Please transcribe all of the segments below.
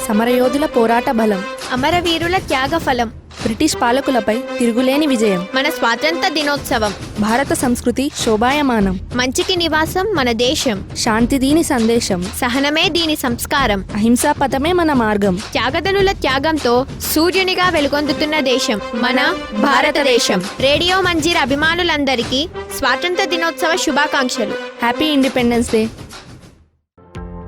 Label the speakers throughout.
Speaker 1: సమరయోధుల పోరాట బలం,
Speaker 2: అమరవీరుల త్యాగ ఫలం,
Speaker 1: బ్రిటిష్ పాలకులపై తిరుగులేని విజయం,
Speaker 2: మన స్వాతంత్ర దినోత్సవం,
Speaker 1: భారత సంస్కృతి శోభాయమానం,
Speaker 2: మంచికి నివాసం మన దేశం,
Speaker 1: శాంతి దీని సందేశం,
Speaker 2: సహనమే దీని సంస్కారం,
Speaker 1: అహింసా పథమే మన మార్గం,
Speaker 2: త్యాగదనుల త్యాగంతో సూర్యునిగా వెలుగొందుతున్న దేశం మన భారతదేశం. రేడియో మంజీర్ అభిమానులందరికీ స్వాతంత్ర దినోత్సవ శుభాకాంక్షలు.
Speaker 1: Happy independence day.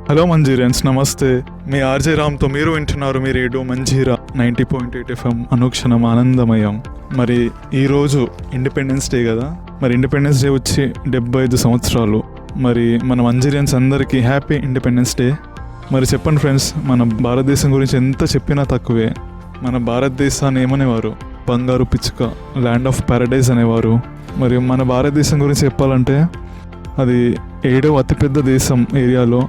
Speaker 3: హలో మంజీరియన్స్, నమస్తే. మీ ఆర్జే రామ్తో మీరు వింటున్నారు మీ రేడియో మంజీరా 90.8 FM అనుక్షణం ఆనందమయం. మరి ఈరోజు ఇండిపెండెన్స్ డే కదా, మరి ఇండిపెండెన్స్ డే వచ్చి 75 సంవత్సరాలు. మరి మన మంజీరియన్స్ అందరికీ హ్యాపీ ఇండిపెండెన్స్ డే. మరి చెప్పండి ఫ్రెండ్స్, మన భారతదేశం గురించి ఎంత చెప్పినా తక్కువే. మన భారతదేశాన్ని ఏమనేవారు? బంగారు పిచ్చుక, ల్యాండ్ ఆఫ్ ప్యారడైజ్ అనేవారు. మరి మన భారతదేశం గురించి చెప్పాలంటే అది 7వ అతిపెద్ద దేశం ఏరియాలో,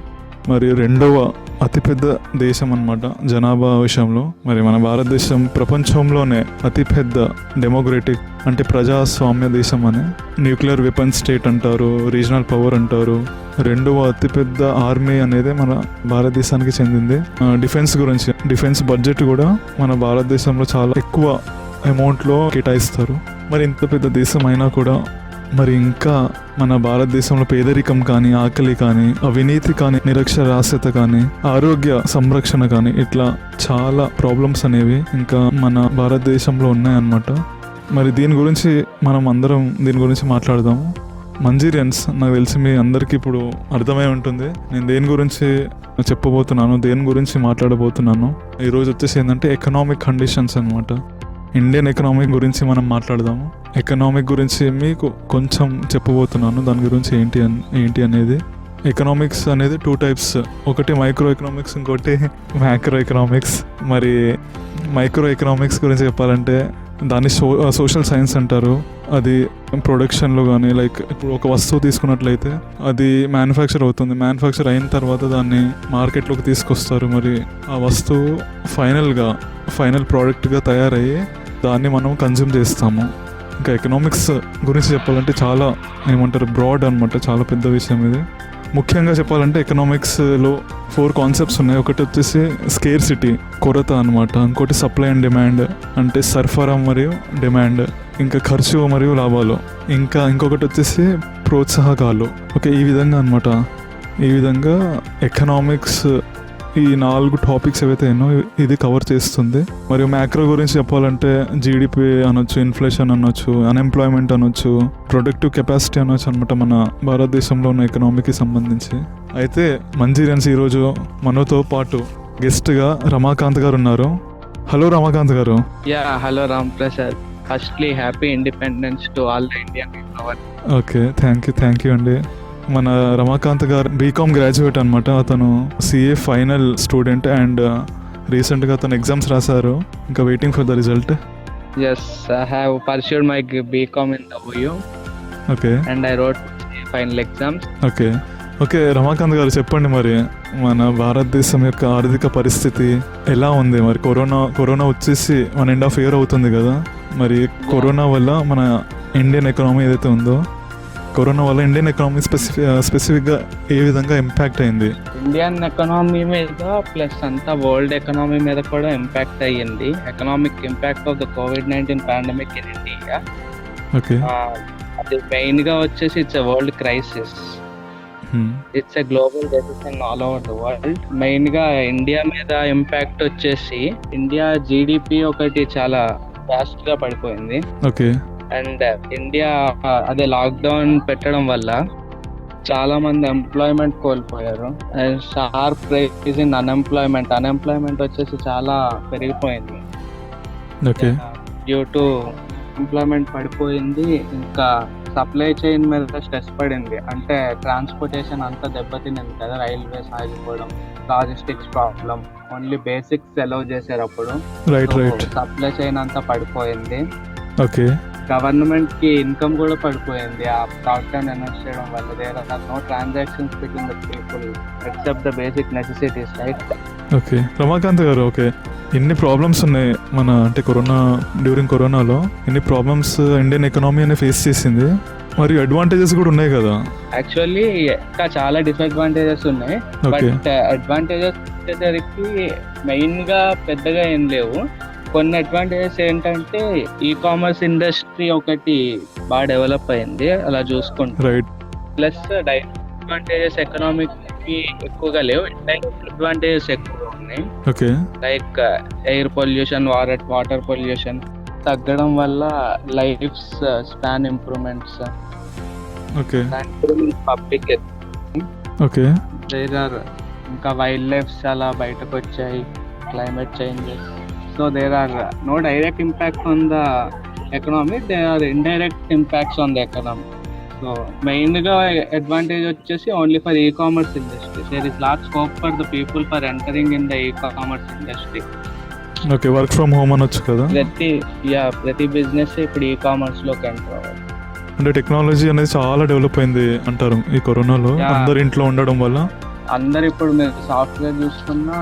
Speaker 3: మరి 2వ అతిపెద్ద దేశం అన్నమాట జనాభా విషయంలో. మరి మన భారతదేశం ప్రపంచంలోనే అతిపెద్ద డెమోక్రటిక్ అంటే ప్రజాస్వామ్య దేశం అని. న్యూక్లియర్ వెపన్ స్టేట్ అంటారు, రీజనల్ పవర్ అంటారు. 2వ అతిపెద్ద ఆర్మీ అనేది మన భారతదేశానికి చెందింది. డిఫెన్స్ బడ్జెట్ కూడా మన భారతదేశంలో చాలా ఎక్కువ అమౌంట్లో కేటాయిస్తారు. మరి ఇంత పెద్ద దేశం అయినా కూడా మరి ఇంకా మన భారతదేశంలో పేదరికం కానీ, ఆకలి కానీ, అవినీతి కానీ, నిరక్షరాస్యత కానీ, ఆరోగ్య సంరక్షణ కానీ, ఇట్లా చాలా ప్రాబ్లమ్స్ అనేవి ఇంకా మన భారతదేశంలో ఉన్నాయన్నమాట. మరి దీని గురించి మనం అందరం దీని గురించి మాట్లాడదాము. మంజీరియన్స్, నాకు తెలిసి మీ అందరికీ ఇప్పుడు అర్థమై ఉంటుంది నేను దేని గురించి చెప్పబోతున్నాను, దేని గురించి మాట్లాడబోతున్నాను. ఈరోజు వచ్చేసి ఏంటంటే ఎకనామిక్ కండిషన్స్ అనమాట. ఇండియన్ ఎకనామిక్ గురించి మనం మాట్లాడదాము. ఎకనామిక్ గురించి మీకు కొంచెం చెప్పబోతున్నాను, దాని గురించి ఏంటి అనేది. ఎకనామిక్స్ అనేది 2 టైప్స్, ఒకటి మైక్రో ఎకనామిక్స్, ఇంకోటి మ్యాక్రో ఎకనామిక్స్. మరి మైక్రో ఎకనామిక్స్ గురించి చెప్పాలంటే దాన్ని సోషల్ సైన్స్ అంటారు. అది ప్రొడక్షన్లో కానీ, లైక్ ఇప్పుడు ఒక వస్తువు తీసుకున్నట్లయితే అది మ్యానుఫ్యాక్చర్ అవుతుంది. మ్యానుఫ్యాక్చర్ అయిన తర్వాత దాన్ని మార్కెట్లోకి తీసుకొస్తారు. మరి ఆ వస్తువు ఫైనల్ ప్రోడక్ట్గా తయారయ్యి దాన్ని మనం కన్జ్యూమ్ చేస్తాము. ఇంకా ఎకనామిక్స్ గురించి చెప్పాలంటే చాలా బ్రాడ్ అనమాట, చాలా పెద్ద విషయం ఇది. ముఖ్యంగా చెప్పాలంటే ఎకనామిక్స్లో 4 కాన్సెప్ట్స్ ఉన్నాయి. ఒకటి వచ్చేసి స్కేర్సిటీ, కొరత అనమాట. ఇంకోటి సప్లై అండ్ డిమాండ్, అంటే సరఫరా మరియు డిమాండ్. ఇంకా ఖర్చు మరియు లాభాలు. ఇంకొకటి వచ్చేసి ప్రోత్సాహకాలు. ఓకే, ఈ విధంగా అనమాట. ఈ విధంగా ఎకనామిక్స్ ఈ 4 టాపిక్స్ ఏవైతే ఎన్నో ఇది కవర్ చేస్తుంది. మరియు మ్యాక్రో గురించి చెప్పాలంటే జీడిపి అనొచ్చు, ఇన్ఫ్లేషన్ అనొచ్చు, అన్ఎంప్లాయ్మెంట్ అనొచ్చు, ప్రొడక్టివ్ కెపాసిటీ అనొచ్చు అనమాట మన భారతదేశంలో ఉన్న ఎకనామీకి సంబంధించి. అయితే మంజీరియన్స్, ఈరోజు మనతో పాటు గెస్ట్గా రమాకాంత్ గారు ఉన్నారు. హలో రమాకాంత్ గారు.
Speaker 4: Hello Ram Prasad. Firstly happy independence to all the Indian people.
Speaker 3: Okay, thank you అండి. మన రమాకాంత్ గారు బీకామ్ గ్రాడ్యుయేట్ అనమాట. అతను సిఏ ఫైనల్ స్టూడెంట్ అండ్ రీసెంట్గా అతను ఎగ్జామ్స్ రాశారు, ఇంకా waiting for the result.
Speaker 4: Yes, I have pursued my BCom in OU.
Speaker 3: Okay,
Speaker 4: and I wrote final exams.
Speaker 3: Okay Ramakant గారు, చెప్పండి మరి మన భారతదేశం యొక్క ఆర్థిక పరిస్థితి ఎలా ఉంది? మరి కరోనా వచ్చేసి 1.5 year అవుతుంది కదా. మరి కరోనా వల్ల మన ఇండియన్ ఎకనామీ ఏదైతే ఉందో, కరోనా వల్ల ఇండియన్ ఎకనామీ స్పెసిఫిక్గా ఏ విధంగా ఇంపాక్ట్ అయింది?
Speaker 4: ఇండియన్ ఎకనామీ మీద ప్లస్ అంతా వరల్డ్ ఎకనామీ మీద కూడా ఇంపాక్ట్ అయ్యింది. Economic impact of the COVID-19 pandemic in India.
Speaker 3: Okay,
Speaker 4: అది మెయిన్ గా వచ్చేసి it's a world crisis. It's a global recession all over the world. Main గా ఇండియా మీద ఇంపాక్ట్ వచ్చేసి ఇండియా జీడిపి ఒకటి చాలా ఫాస్ట్ గా పడిపోయింది.
Speaker 3: ఓకే,
Speaker 4: అండ్ ఇండియా అదే లాక్డౌన్ పెట్టడం వల్ల చాలా మంది ఎంప్లాయ్మెంట్ కోల్పోయారు. And sharp rise in unemployment వచ్చేసి చాలా పెరిగిపోయింది.
Speaker 3: ఓకే,
Speaker 4: డ్యూ టు ఎంప్లాయ్మెంట్ పడిపోయింది. ఇంకా సప్లై చైన్ మీద స్ట్రెస్ పడింది, అంటే ట్రాన్స్పోర్టేషన్ అంతా దెబ్బతినింది కదా. రైల్వేస్ ఆగిపోవడం, logistics problem, only basics allow చేశారు అప్పుడు. సప్లై చైన్ అంతా పడిపోయింది.
Speaker 3: ఓకే,
Speaker 4: గవర్నమెంట్ కి ఇన్కమ్ కూడా పడిపోయింది ఆ లాక్డౌన్ అనౌన్స్ చేయడం వల్ల. There are no transactions between the people except the basic necessities, right?
Speaker 3: Okay Ramakant గారు, ఓకే, ఎన్ని ప్రాబ్లమ్స్ ఉన్నాయి మన అంటే డ్యూరింగ్ కరోనాలో ఎన్ని ప్రాబ్లమ్స్ ఇండియన్ ఎకనామీ అనేది ఫేస్ చేసింది. మరి అడ్వాంటేజెస్ కూడా ఉన్నాయి కదా.
Speaker 4: యాక్చువల్లీ ఇంకా చాలా డిసడ్వాంటేజెస్ ఉన్నాయి,
Speaker 3: Okay.
Speaker 4: బట్ అడ్వాంటేజెస్ వచ్చేసరికి మెయిన్ గా పెద్దగా ఏం లేవు. కొన్ని అడ్వాంటేజెస్ ఏంటంటే ఈ కామర్స్ ఇండస్ట్రీ ఒకటి బాగా డెవలప్ అయింది అలా చూసుకుంటే.
Speaker 3: రైట్.
Speaker 4: ప్లస్ అడ్వాంటేజెస్ ఎకనామిక్ కి ఎక్కువగా లేవు, అడ్వాంటేజెస్ ఎక్కువగా ఉన్నాయి.
Speaker 3: Okay.
Speaker 4: Like air pollution, water pollution తగ్గడం వల్ల life span improvements,
Speaker 3: okay.
Speaker 4: Public
Speaker 3: okay.
Speaker 4: There are ఇంకా వైల్డ్ లైఫ్ చాలా బయటకు వచ్చాయి, climate changes. So there are no direct impact on the economy, there are indirect impacts on the economy. So main గా advantage వచ్చేసి only for e commerce industry. There is lot scope for the people for entering in the e commerce industry.
Speaker 3: Okay. Work from home అనొచ్చు కదా.
Speaker 4: ప్రతి business ఇప్పుడు e commerce లోకి enter అవ్వాలి.
Speaker 3: అంటే technology అనేది చాలా డెవలప్ అయింది అంటారు ఈ కరోనాలో.
Speaker 4: Yeah.
Speaker 3: అందరు ఇంట్లో ఉండడం వల్ల.
Speaker 4: అందరు ఇప్పుడు మీరు సాఫ్ట్వేర్ చూసుకున్నా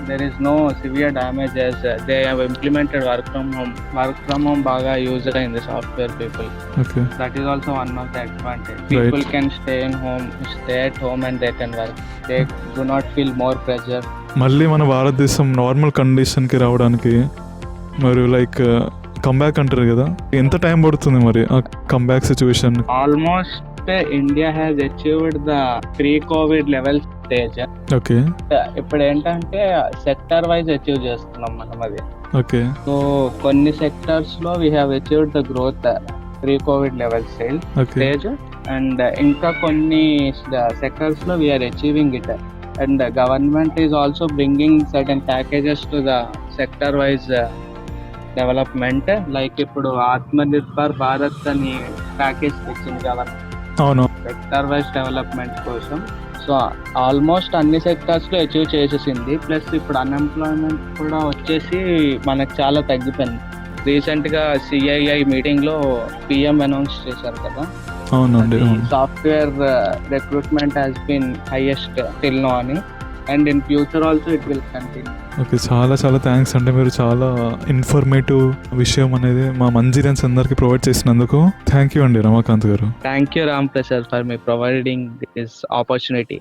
Speaker 4: there is no severe damages. They have implemented work from home బాగా యూజ్ అయింది software people.
Speaker 3: Okay.
Speaker 4: That is also one of the advantage. People can stay at home and they can work. They do not feel more pressure.
Speaker 3: మళ్ళీ మన భారతదేశం normal కండిషన్కి రావడానికి మరి like comeback అంటారు కదా, ఎంత టైం పడుతుంది మరి ఆ comeback situation?
Speaker 4: Almost India has achieved the pre COVID level stage.
Speaker 3: Okay.
Speaker 4: ఇప్పుడు ఏంటంటే సెక్టర్ వైజ్ అచీవ్ చేస్తున్నాం మనం అది.
Speaker 3: ఓకే.
Speaker 4: సో కొన్ని సెక్టర్స్ లో we have achieved the growth pre COVID level stage, and ఇంకా కొన్ని సెక్టర్స్ లో we are achieving it. And government is also bringing certain packages to the sector wise development. Like ఇప్పుడు ఆత్మనిర్భర్ భారత్ అని ప్యాకేజ్ తెచ్చింది government
Speaker 3: అవును.
Speaker 4: Sector wise development కోసం. So almost అన్ని sectors లో అచీవ్ చేసేసింది. ప్లస్ ఇప్పుడు అన్ఎంప్లాయ్మెంట్ కూడా వచ్చేసి మనకు చాలా తగ్గిపోయింది. రీసెంట్ గా సిఐఐ మీటింగ్ లో పిఎం అనౌన్స్ చేశారు కదా,
Speaker 3: అవునండి.
Speaker 4: Software recruitment has been highest till now అని, and in future also it will continue.
Speaker 3: Okay. చాలా చాలా థ్యాంక్స్ అంటే మీరు చాలా ఇన్ఫర్మేటివ్ విషయం అనేది మా మంజీరియన్స్ అందరికి ప్రొవైడ్ చేసినందుకు థ్యాంక్ యూ అండి Ramakant garu.
Speaker 4: Thank you Ram Prasad for me providing this opportunity.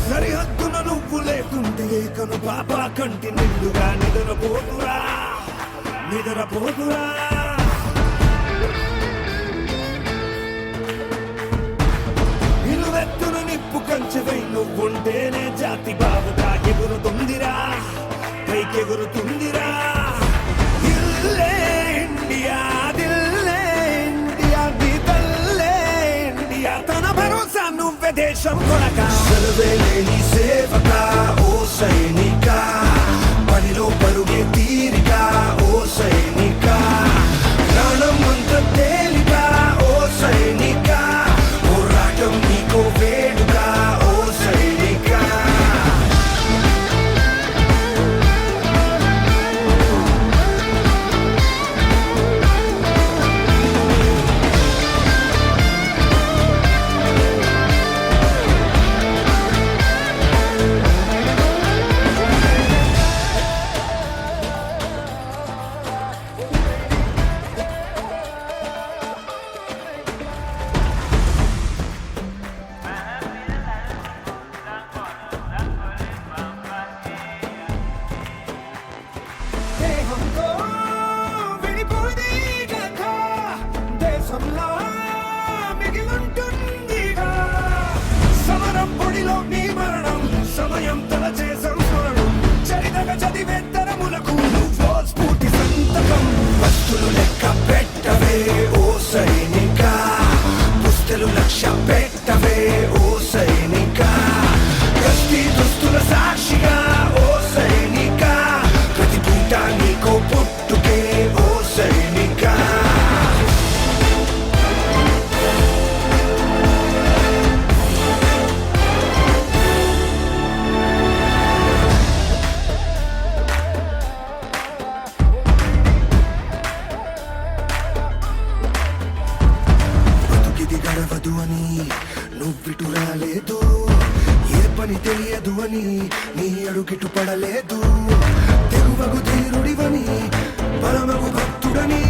Speaker 5: సరిహద్దున నువ్వు లేకుంటే కను పాప కంటి నిండుగా నిద్రపోతురా నిలువెత్తున నిప్పు కంచెవై నువ్వుంటేనే జాతి బావుగా ఎగురుతుందిరా, పైకెగురుతుందిరా. ఇల్లే ఇండియా, దిల్లే ఇండియా, నీ తల్లే ఇండియా, తన భరోసా నువ్వే దేశం కొనక. సెలవేలేని సేవక ఓ సైనిక, పనిలో పరుగే తీరిక ఓ సైనిక, ప్రాణం అంత తేలిక ఓ సైనిక, పోరాటం నీకో వేడుక ఓ సైనిక. దేహంతో విడిపోదే గత దేశంలో మిగిలుంటుందిగా. సమరం పొడిలో నీ మరణం, సమయం తలచే సంస్మరణం, చరితగా చదివే తరములకు నువ్వో స్ఫూర్తి సంతకం. వస్తులు లెక్క పెట్టవే ఓ సైనిక, పుస్తలు లక్ష్య పెట్టవే ఓ సైనిక, గస్తీ దుస్తుల సాక్షిగా ఓ నడవదు అని నువ్విటు రాలేదు, ఏ పని తెలియదు అని నీ అడుగిటు పడలేదు. తెగువగు ధీరుడివని పరమగు భక్తుడని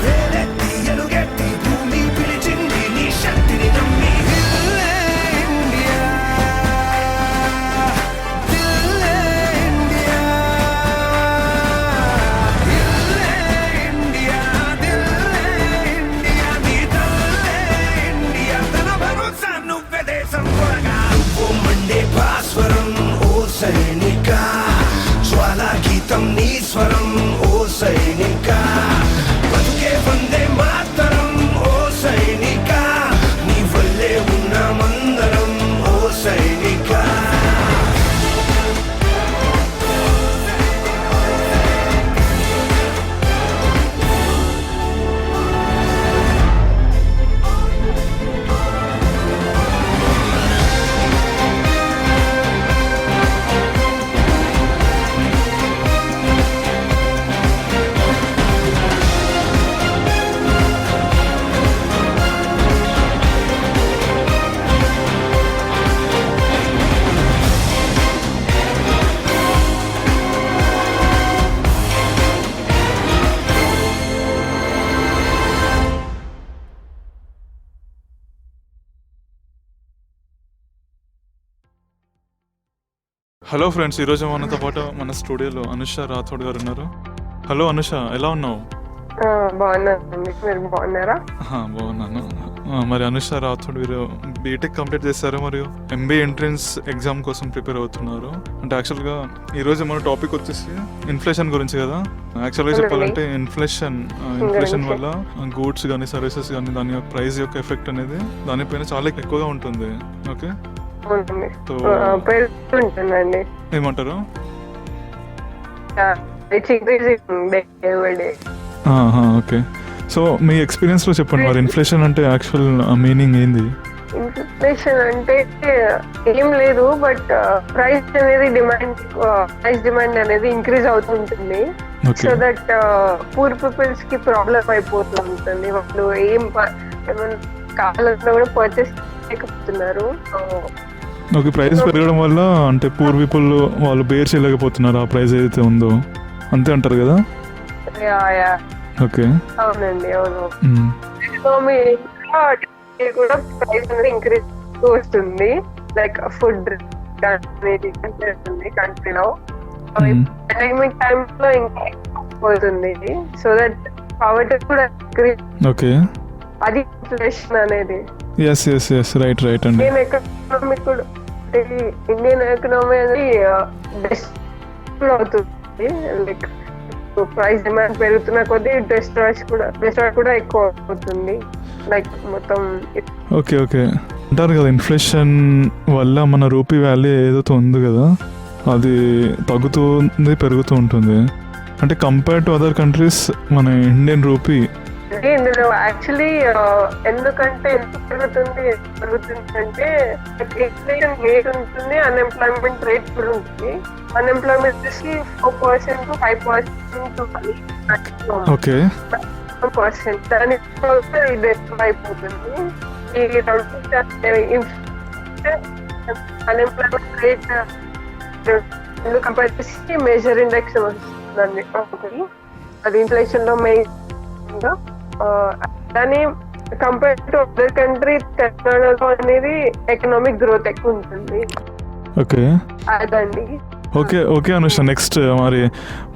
Speaker 5: వేలెత్తి ఎలుగెత్తి భూమి పిలిచింది నీ శక్తిని నమ్మి. దిల్లే ఇండియా, దిల్లే ఇండియా, దిల్లే ఇండియా, దిల్లే ఇండియా, నీ తల్లే ఇండియా, తన భరోసా నువ్వే దేశం కొరగా. నువ్వు మండే భాస్వరం ఓ సైనిక, జ్వాలా గీతం నీ స్వరం ఓ సైనిక, బతుకే వందే మాతరం ఓ సైనిక, నీ వల్లే ఉన్నామందరం ఓ సైనిక.
Speaker 3: హలో ఫ్రెండ్స్, ఈరోజు మనతో పాటు మన స్టూడియోలో అనుష రాథోడ్ గారు ఉన్నారు. హలో అనుష, ఎలా ఉన్నావు?
Speaker 6: బాగున్నానండి, మీరు బాగున్నారా?
Speaker 3: బాగున్నాను. మరి అనుష రాథోడ్ మీరు బీటెక్ కంప్లీట్ చేశారు, మరియు ఎంబీఏ ఎంట్రన్స్ ఎగ్జామ్ కోసం ప్రిపేర్ అవుతున్నారు. అంటే యాక్చువల్గా ఈరోజు మన టాపిక్ వచ్చేసి ఇన్ఫ్లేషన్ గురించి కదా. యాక్చువల్గా చెప్పాలంటే ఇన్ఫ్లేషన్ వల్ల గూడ్స్ కానీ సర్వీసెస్ కానీ దాని యొక్క ప్రైస్ యొక్క ఎఫెక్ట్ అనేది దానిపైన చాలా ఎక్కువగా ఉంటుంది. ఓకే,
Speaker 6: పెరుగుతుంటుందండి.
Speaker 3: ఏమంటారు? ఓకే, సో మీ ఎక్స్పీరియన్స్ లో చెప్పండి మరి ఇన్ఫ్లేషన్ అంటే యాక్చువల్ మీనింగ్ ఏంది?
Speaker 6: ఇన్ఫ్లేషన్ అంటే ఏం లేదు, బట్ ప్రైస్ అనేది డిమాండ్ అనేది ఇంక్రీజ్ అవుతుంటుంది. సో దట్ పూర్ పీపుల్స్ కి ప్రాబ్లం అయిపోతూ ఉంటుంది. వాళ్ళు ఏమైనా కావాలన్నా కూడా పర్చేస్ చేయకపోతున్నారు.
Speaker 3: ఓకే, ప్రైస్ పెరగడం వల్ల అంటే పూర్ పీపుల్ వాళ్ళు బేర్ చేయలేకపోతున్నారు ఆ ప్రైస్ ఏదైతే ఉందో, అంతే అంటారు కదా? ఓకే,
Speaker 6: అవునండి, అవును. ఎకనామీ కూడా ప్రైస్ అనేది ఇంక్రీజ్ వస్తుంది. లైక్ ఫుడ్ అనేది కంట్రీలో పాండమిక్ టైమ్ లో ఇంకా పోతుంది. సో దట్ పవర్టీ కూడా ఇంక్రీజ్.
Speaker 3: ఓకే,
Speaker 6: అది ఇన్ఫ్లేషన్ అనేది.
Speaker 3: రైట్ అండి.
Speaker 6: ఇండియన్ ఎకనామీ కూడా అనేది కూడా అవుతుంది. లైక్ ప్రైస్ డిమాండ్ పెరుగుతున్న కొద్దీ డిస్ట్రాయ్ కూడా ఎక్కువ అవుతుంది. లైక్ మొత్తం
Speaker 3: ఓకే అంటారు కదా, ఇన్ఫ్లేషన్ వల్ల మన రూపీ వాల్యూ ఏదైతే ఉంది కదా అది తగ్గుతుంది, పెరుగుతూ ఉంటుంది. అంటే కంపేర్ టు అదర్ కంట్రీస్ మన ఇండియన్ రూపీ
Speaker 6: ఇందులో యాక్చువల్లీ ఎందుకంటే పెరుగుతుంది అంటే ఇన్ఫ్లేషన్ రేట్ ఉంటుంది, అన్ఎంప్లాయ్మెంట్ రేట్ కూడా ఉంటుంది. అన్ఎంప్లాయ్మెంట్ వచ్చి 4% to 5%
Speaker 3: ఓకే
Speaker 6: దాని ఇది ఎక్కువ అయిపోతుంది. ఈ అన్ఎంప్లాయ్మెంట్ రేట్ కంపేర్ చేసి మేజర్ ఇండెక్స్ వస్తుందండి. అది ఇన్ఫ్లేషన్ లో మెయిన్. దాని కంపేర్ టు అదర్ కంట్రీ తెలంగాణలో అనేది ఎకనామిక్ గ్రోత్ ఎక్కువ ఉంటుంది. అదండి.
Speaker 3: ఓకే అనుష, నెక్స్ట్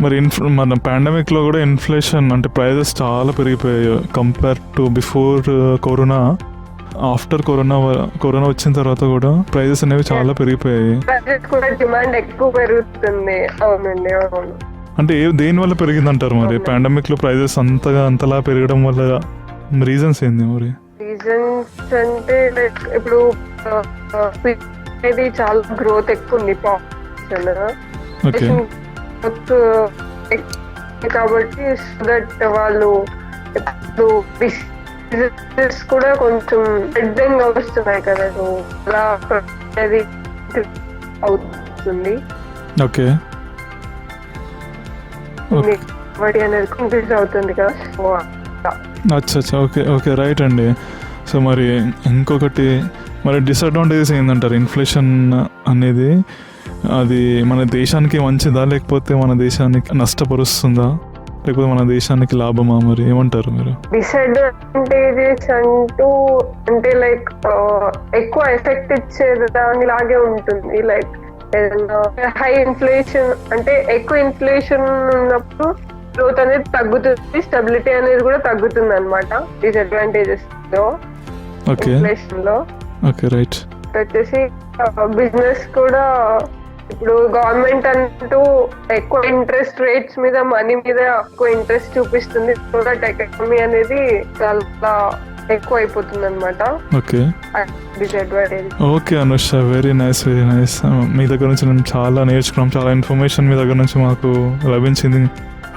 Speaker 3: మరి మన పాండమిక్ లో కూడా ఇన్ఫ్లేషన్ అంటే ప్రైజెస్ చాలా పెరిగిపోయాయి compare to before corona. After corona వచ్చిన తర్వాత కూడా ప్రైజెస్ అనేవి చాలా పెరిగిపోయాయి.
Speaker 6: కూడా డిమాండ్ ఎక్కువ పెరుగుతుంది. అవునండి, అవును.
Speaker 3: అంటే దేని వల్ల పెరిగింది అంటారు మరి? పాండమిక్ లో ప్రైజెస్ అంతలా పెరగడం వల్ల రీజన్స్ ఏంది మరి?
Speaker 6: రీజన్స్ అంటే లైక్ ఇప్పుడు చాలా గ్రోత్ ఎక్కువ ఉంది కాబట్టి, సో దట్ వాళ్ళు బిజినెస్ కూడా కొంచెం హెడ్డింగ్ వస్తున్నాయి కదా, సో అలా అవుతుంది.
Speaker 3: ఓకే,
Speaker 6: వాటి అనేది ఇంక్రీజ్ అవుతుంది కదా.
Speaker 3: ఓకే రైట్ అండి. సో మరి ఇంకొకటి మరి డిసడ్వాంటేజెస్ ఏంటంటారు? ఇన్ఫ్లేషన్ అనేది అది మన దేశానికి మంచిదా, లేకపోతే మన దేశానికి నష్టపరుస్తుందా, లేకపోతే మన దేశానికి లాభమా? మరి ఏమంటారు మీరు?
Speaker 6: డిసడ్వాంటేజెస్ అంటూ అంటే లైక్ ఎక్కువ ఎఫెక్ట్ ఇచ్చేది దానిలాగే ఉంటుంది. లైక్ ఏదైనా హై ఇన్ఫ్లేషన్ అంటే ఎక్కువ ఇన్ఫ్లేషన్ ఉన్నప్పుడు గ్రోత్ అనేది తగ్గుతుంది, స్టెబిలిటీ అనేది కూడా తగ్గుతుంది అనమాట డిసడ్వాంటేజెస్ లో.
Speaker 3: ఓకే
Speaker 6: ఇన్ఫ్లేషన్ లో
Speaker 3: ఓకే రైట్.
Speaker 6: వచ్చేసి బిజినెస్ కూడా ఇప్పుడు గవర్నమెంట్ అంటూ ఎక్కువ ఇంట్రెస్ట్ రేట్స్ మీద, మనీ మీద ఎక్కువ ఇంట్రెస్ట్ చూపిస్తుంది. సో దట్ ఎకానమీ అనేది చాలా ఎక్కువ అయిపోతుంది అనమాట.
Speaker 3: Okay
Speaker 6: disadvantage.
Speaker 3: Okay Anusha, very nice very nice. మీ దగ్గర నుంచి నేను చాలా నేర్చుకున్నాం, చాలా ఇన్ఫర్మేషన్ మీ దగ్గర నుంచి మాకు లభించింది.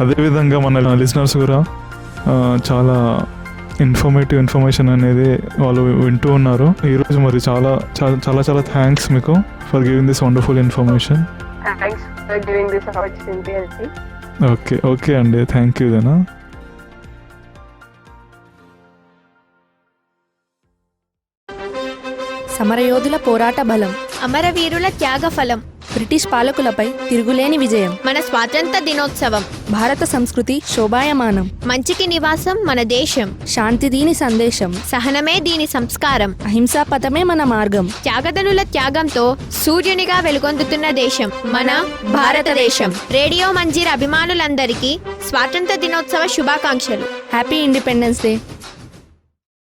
Speaker 3: అదేవిధంగా మన లిజనర్స్ కూడా చాలా ఇన్ఫర్మేషన్ అనేది వాళ్ళు వింటూ ఉన్నారు ఈరోజు. మరి చాలా చాలా చాలా చాలా థ్యాంక్స్ మీకు for giving this wonderful information.
Speaker 6: Thanks for giving this opportunity అండి.
Speaker 3: ఓకే ఓకే అండి, థ్యాంక్ యూ దేనా.
Speaker 1: సమరయోధుల పోరాట బలం,
Speaker 2: అమరవీరుల త్యాగ ఫలం,
Speaker 1: బ్రిటిష్ పాలకులపై తిరుగులేని విజయం,
Speaker 2: మన స్వాతంత్ర దినోత్సవం,
Speaker 1: భారత సంస్కృతి శోభాయమానం,
Speaker 2: మంచికి నివాసం మన దేశం,
Speaker 1: శాంతి దీని సందేశం,
Speaker 2: సహనమే దీని సంస్కారం,
Speaker 1: అహింసా పథమే మన మార్గం,
Speaker 2: త్యాగదనుల త్యాగంతో సూర్యునిగా వెలుగొందుతున్న దేశం మన భారతదేశం. రేడియో మంజీర్ అభిమానులందరికీ స్వాతంత్ర దినోత్సవ శుభాకాంక్షలు.
Speaker 1: Happy independence day.